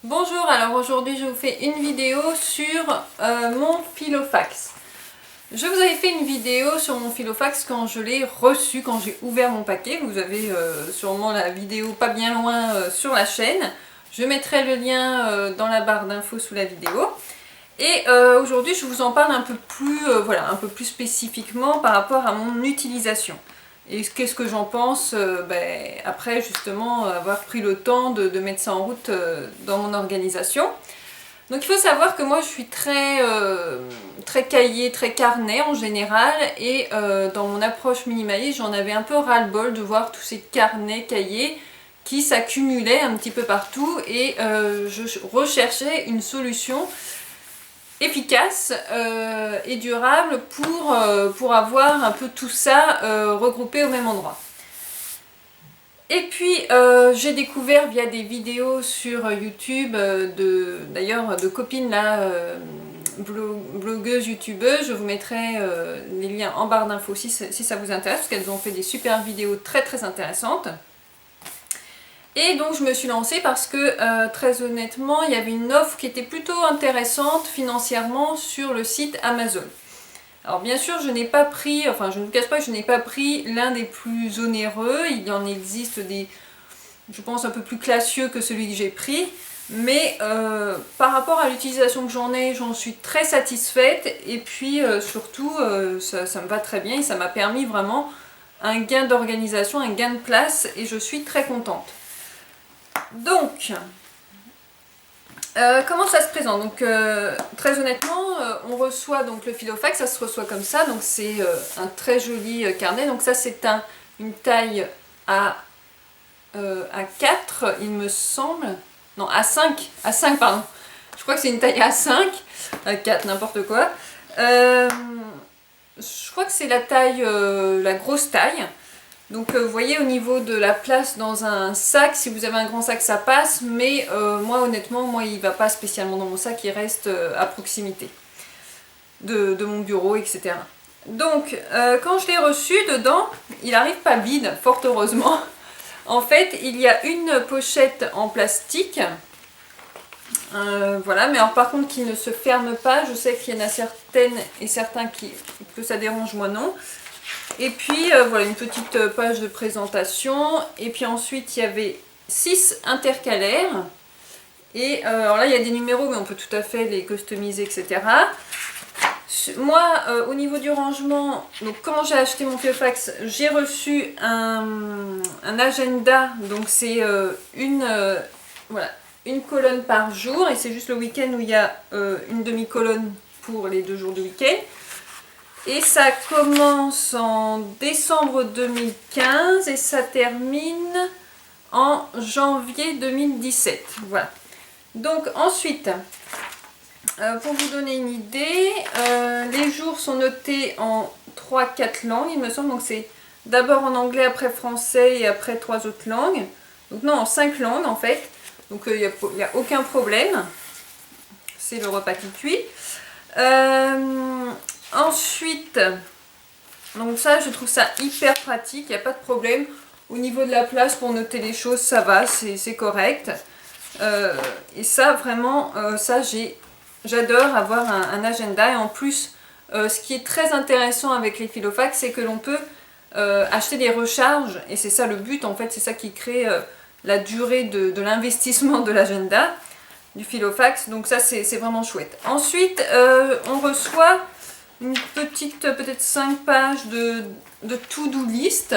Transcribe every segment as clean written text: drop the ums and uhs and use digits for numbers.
Bonjour, alors aujourd'hui je vous fais une vidéo sur mon Filofax. Je vous avais fait une vidéo sur mon Filofax quand je l'ai reçu, quand j'ai ouvert mon paquet. Vous avez sûrement la vidéo pas bien loin sur la chaîne. Je mettrai le lien dans la barre d'infos sous la vidéo. Et aujourd'hui je vous en parle un peu plus, un peu plus spécifiquement par rapport à mon utilisation. Et qu'est-ce que j'en pense après justement avoir pris le temps de mettre ça en route dans mon organisation. Donc il faut savoir que moi je suis très cahier, très carnet en général, et dans mon approche minimaliste j'en avais un peu ras-le-bol de voir tous ces carnets, cahiers qui s'accumulaient un petit peu partout, et je recherchais une solution efficace et durable pour avoir un peu tout ça regroupé au même endroit. Et puis j'ai découvert via des vidéos sur YouTube d'ailleurs de copines là, blogueuses, youtubeuses, je vous mettrai les liens en barre d'infos si ça vous intéresse, parce qu'elles ont fait des super vidéos très intéressantes. Et donc je me suis lancée parce que très honnêtement il y avait une offre qui était plutôt intéressante financièrement sur le site Amazon. Alors bien sûr je n'ai pas pris, enfin je ne vous cache pas que je n'ai pas pris l'un des plus onéreux, il y en existe des, je pense, un peu plus classieux que celui que j'ai pris, mais par rapport à l'utilisation que j'en ai, j'en suis très satisfaite, et puis surtout ça me va très bien et ça m'a permis vraiment un gain d'organisation, un gain de place, et je suis très contente. Donc, comment ça se présente? Donc, très honnêtement, on reçoit donc le Filofax, ça se reçoit comme ça. Donc, c'est un très joli carnet. Donc, ça, c'est une taille A4, il me semble. Non, A5, pardon. Je crois que c'est une taille A5, A4, n'importe quoi. Je crois que c'est la taille, la grosse taille. Donc vous voyez, au niveau de la place dans un sac, si vous avez un grand sac ça passe, mais moi honnêtement, il ne va pas spécialement dans mon sac, il reste à proximité de mon bureau, etc. Donc quand je l'ai reçu, dedans, il n'arrive pas vide, fort heureusement. En fait, il y a une pochette en plastique, voilà, mais alors par contre qui ne se ferme pas. Je sais qu'il y en a certaines et certains que ça dérange, moi non. Et puis voilà, une petite page de présentation, et puis ensuite il y avait 6 intercalaires, et alors là il y a des numéros mais on peut tout à fait les customiser, etc. Moi au niveau du rangement, donc quand j'ai acheté mon Filofax, j'ai reçu un agenda, donc c'est voilà, une colonne par jour, et c'est juste le week-end où il y a une demi-colonne pour les 2 jours de week-end. Et ça commence en décembre 2015 et ça termine en janvier 2017. Voilà. Donc ensuite, pour vous donner une idée, les jours sont notés en 3-4 langues, il me semble. Donc c'est d'abord en anglais, après français et après 3 autres langues. Donc non, en 5 langues en fait. Donc il n'y a aucun problème. C'est le repas qui cuit. Ensuite, donc ça, je trouve ça hyper pratique, il n'y a pas de problème. Au niveau de la place pour noter les choses, ça va, c'est correct. Et ça, vraiment, j'adore avoir un agenda. Et en plus, ce qui est très intéressant avec les Filofax, c'est que l'on peut acheter des recharges. Et c'est ça le but, en fait, c'est ça qui crée la durée de l'investissement de l'agenda, du Filofax. Donc ça, c'est vraiment chouette. Ensuite, on reçoit une petite, peut-être 5 pages de to-do list.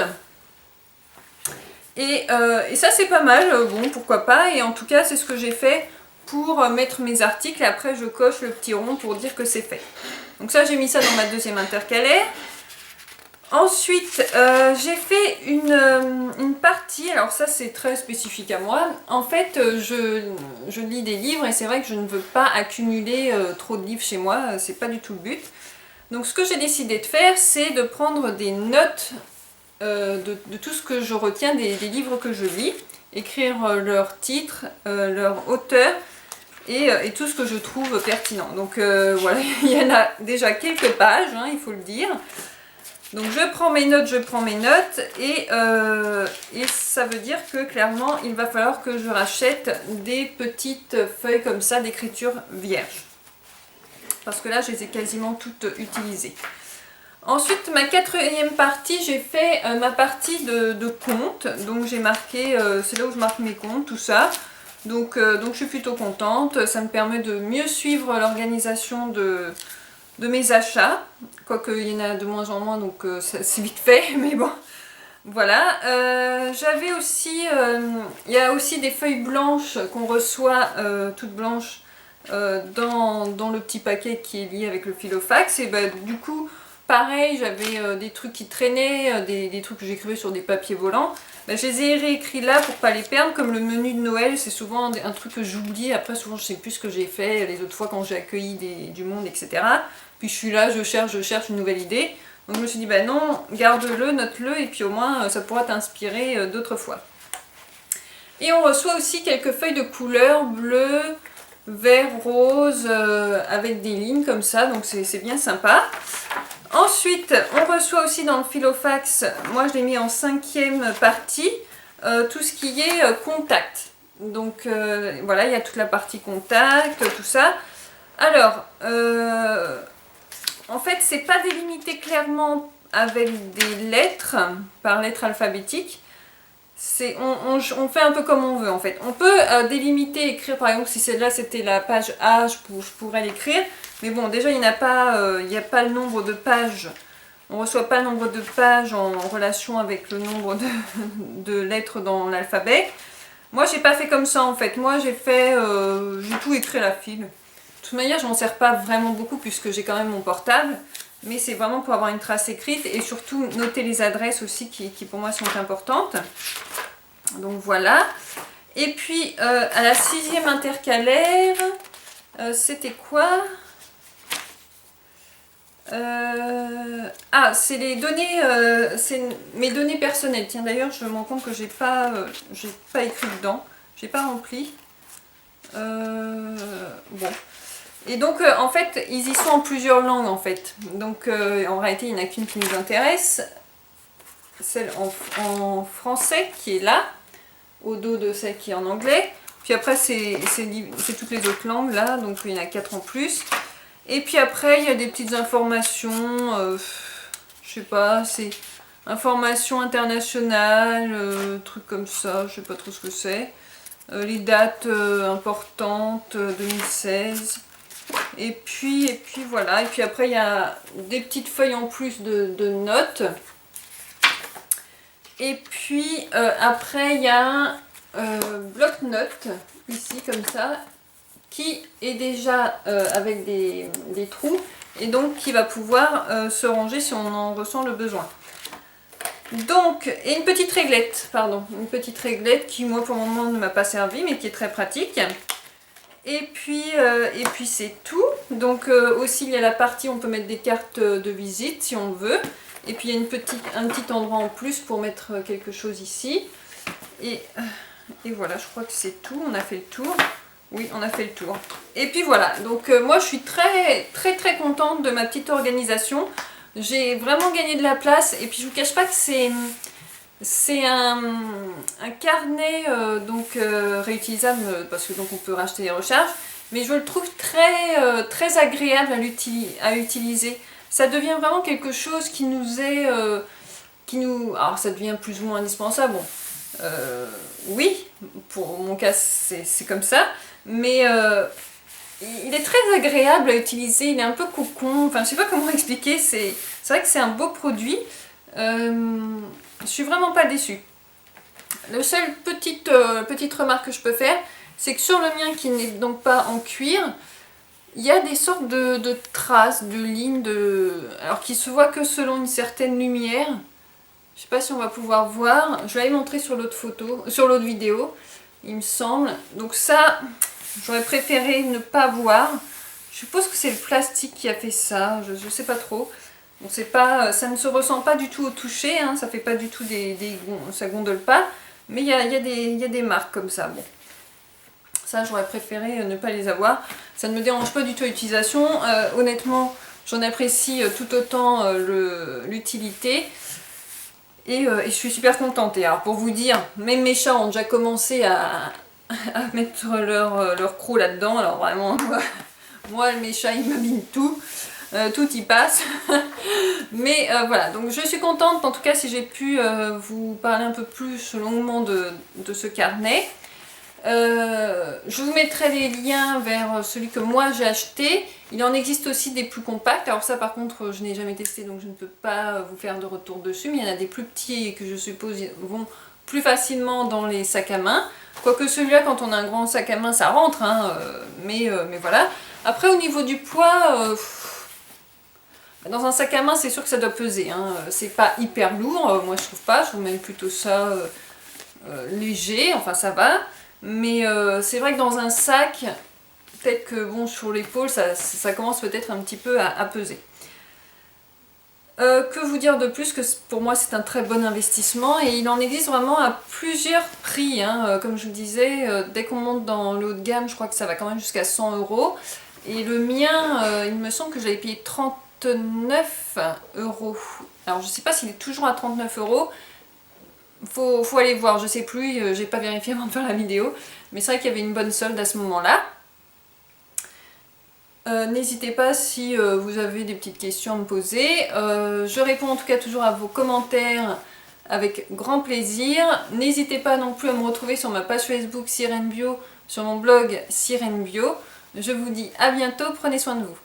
Et ça c'est pas mal, bon pourquoi pas. Et en tout cas c'est ce que j'ai fait pour mettre mes articles. Et après je coche le petit rond pour dire que c'est fait. Donc ça j'ai mis ça dans ma deuxième intercalaire. Ensuite j'ai fait une partie, alors ça c'est très spécifique à moi. En fait je lis des livres, et c'est vrai que je ne veux pas accumuler trop de livres chez moi, c'est pas du tout le but. Donc ce que j'ai décidé de faire, c'est de prendre des notes de tout ce que je retiens des livres que je lis, écrire leur titre, leur auteur, et tout ce que je trouve pertinent. Donc voilà, il y en a déjà quelques pages, hein, il faut le dire. Donc je prends mes notes et ça veut dire que clairement il va falloir que je rachète des petites feuilles comme ça d'écriture vierge. Parce que là je les ai quasiment toutes utilisées. Ensuite ma quatrième partie, j'ai fait ma partie de comptes. Donc j'ai marqué, c'est là où je marque mes comptes, tout ça. Donc je suis plutôt contente, ça me permet de mieux suivre l'organisation de mes achats, quoique il y en a de moins en moins, donc c'est vite fait, mais bon, voilà. J'avais aussi, il y a aussi des feuilles blanches qu'on reçoit, toutes blanches, dans le petit paquet qui est lié avec le Filofax, et bah, du coup, pareil, j'avais des trucs qui traînaient, des trucs que j'écrivais sur des papiers volants. Ben, je les ai réécrits là pour pas les perdre, comme le menu de Noël, c'est souvent un truc que j'oublie. Après, souvent, je sais plus ce que j'ai fait les autres fois quand j'ai accueilli du monde, etc. Puis je suis là, je cherche une nouvelle idée. Donc je me suis dit, ben non, garde-le, note-le, et puis au moins, ça pourra t'inspirer d'autres fois. Et on reçoit aussi quelques feuilles de couleur bleu, vert, rose, avec des lignes comme ça, donc c'est bien sympa. Ensuite, on reçoit aussi dans le Filofax, moi je l'ai mis en 5e partie, tout ce qui est contact. Donc voilà, il y a toute la partie contact, tout ça. Alors, en fait, c'est pas délimité clairement avec des lettres, par lettres alphabétiques. On fait un peu comme on veut en fait. On peut délimiter, écrire par exemple si celle-là c'était la page A, je pourrais l'écrire. Mais bon, déjà il n'y a pas le nombre de pages. On ne reçoit pas le nombre de pages en relation avec le nombre de lettres dans l'alphabet. Moi j'ai pas fait comme ça en fait. Moi j'ai tout écrit à la file. De toute manière je m'en sers pas vraiment beaucoup puisque j'ai quand même mon portable. Mais c'est vraiment pour avoir une trace écrite et surtout noter les adresses aussi qui pour moi sont importantes. Donc voilà. Et puis à la 6e intercalaire, c'était quoi? C'est les données, c'est mes données personnelles. Tiens d'ailleurs je me rends compte que j'ai pas écrit dedans, j'ai pas rempli. Bon. Et donc en fait ils y sont en plusieurs langues en fait. Donc en réalité il n'y en a qu'une qui nous intéresse, celle en français qui est là, au dos de celle qui est en anglais. Puis après c'est toutes les autres langues là, donc il y en a 4 en plus. Et puis après il y a des petites informations, je sais pas, c'est informations internationales, trucs comme ça, je sais pas trop ce que c'est. Les dates importantes, 2016. Et puis voilà, et puis après il y a des petites feuilles en plus de notes. Et puis après il y a un bloc-notes, ici comme ça, qui est déjà avec des trous, et donc qui va pouvoir se ranger si on en ressent le besoin. Donc, et une petite réglette, qui moi pour le moment ne m'a pas servi, mais qui est très pratique. Et puis c'est tout. Donc aussi il y a la partie où on peut mettre des cartes de visite si on veut. Et puis il y a un petit endroit en plus pour mettre quelque chose ici. Et voilà, je crois que c'est tout. On a fait le tour. Oui, on a fait le tour. Et puis voilà, donc moi je suis très contente de ma petite organisation. J'ai vraiment gagné de la place. Et puis je vous cache pas que c'est un carnet réutilisable parce que donc on peut racheter les recharges, mais je le trouve très agréable à utiliser. Ça devient vraiment quelque chose qui nous est, alors ça devient plus ou moins indispensable. Bon, oui, pour mon cas c'est comme ça, mais il est très agréable à utiliser. Il est un peu cocon. Enfin, je sais pas comment expliquer. C'est vrai que c'est un beau produit. Je suis vraiment pas déçue. Le seul petite remarque que je peux faire, c'est que sur le mien qui n'est donc pas en cuir, il y a des sortes de traces, de lignes, alors qui se voient que selon une certaine lumière. Je sais pas si on va pouvoir voir. Je l'avais montré sur l'autre vidéo, il me semble. Donc ça, j'aurais préféré ne pas voir. Je suppose que c'est le plastique qui a fait ça, je sais pas trop. Bon, ça ne se ressent pas du tout au toucher, hein, ça fait pas du tout ça gondole pas, mais il y a des marques comme ça. Bon, ça j'aurais préféré ne pas les avoir. Ça ne me dérange pas du tout à l'utilisation. Honnêtement, J'en apprécie tout autant l'utilité. Et je suis super contente. Et alors pour vous dire, même mes chats ont déjà commencé à mettre leur croc là-dedans. Alors vraiment, moi mes chats ils m'abîment tout. Tout y passe. Mais voilà, donc je suis contente en tout cas si j'ai pu vous parler un peu plus longuement de ce carnet. Je vous mettrai les liens vers celui que moi j'ai acheté. Il en existe aussi des plus compacts. Alors ça par contre je n'ai jamais testé donc je ne peux pas vous faire de retour dessus. Mais il y en a des plus petits que je suppose vont plus facilement dans les sacs à main. Quoique celui-là quand on a un grand sac à main ça rentre. Hein, mais voilà. Après au niveau du poids... dans un sac à main, c'est sûr que ça doit peser, hein. C'est pas hyper lourd, moi je trouve pas, je trouve même plutôt ça léger, enfin ça va. Mais c'est vrai que dans un sac, peut-être que bon, sur l'épaule, ça commence peut-être un petit peu à peser. Que vous dire de plus que pour moi c'est un très bon investissement et il en existe vraiment à plusieurs prix, hein. Comme je vous disais, dès qu'on monte dans le haut de gamme, je crois que ça va quand même jusqu'à 100 €. Et le mien, il me semble que je l'avais payé 39 €. Alors je sais pas s'il est toujours à 39 €. Faut aller voir, je sais plus, j'ai pas vérifié avant de faire la vidéo. Mais c'est vrai qu'il y avait une bonne solde à ce moment-là. N'hésitez pas si vous avez des petites questions à me poser. Je réponds en tout cas toujours à vos commentaires avec grand plaisir. N'hésitez pas non plus à me retrouver sur ma page Facebook Sirène Bio, sur mon blog Sirène Bio. Je vous dis à bientôt, prenez soin de vous.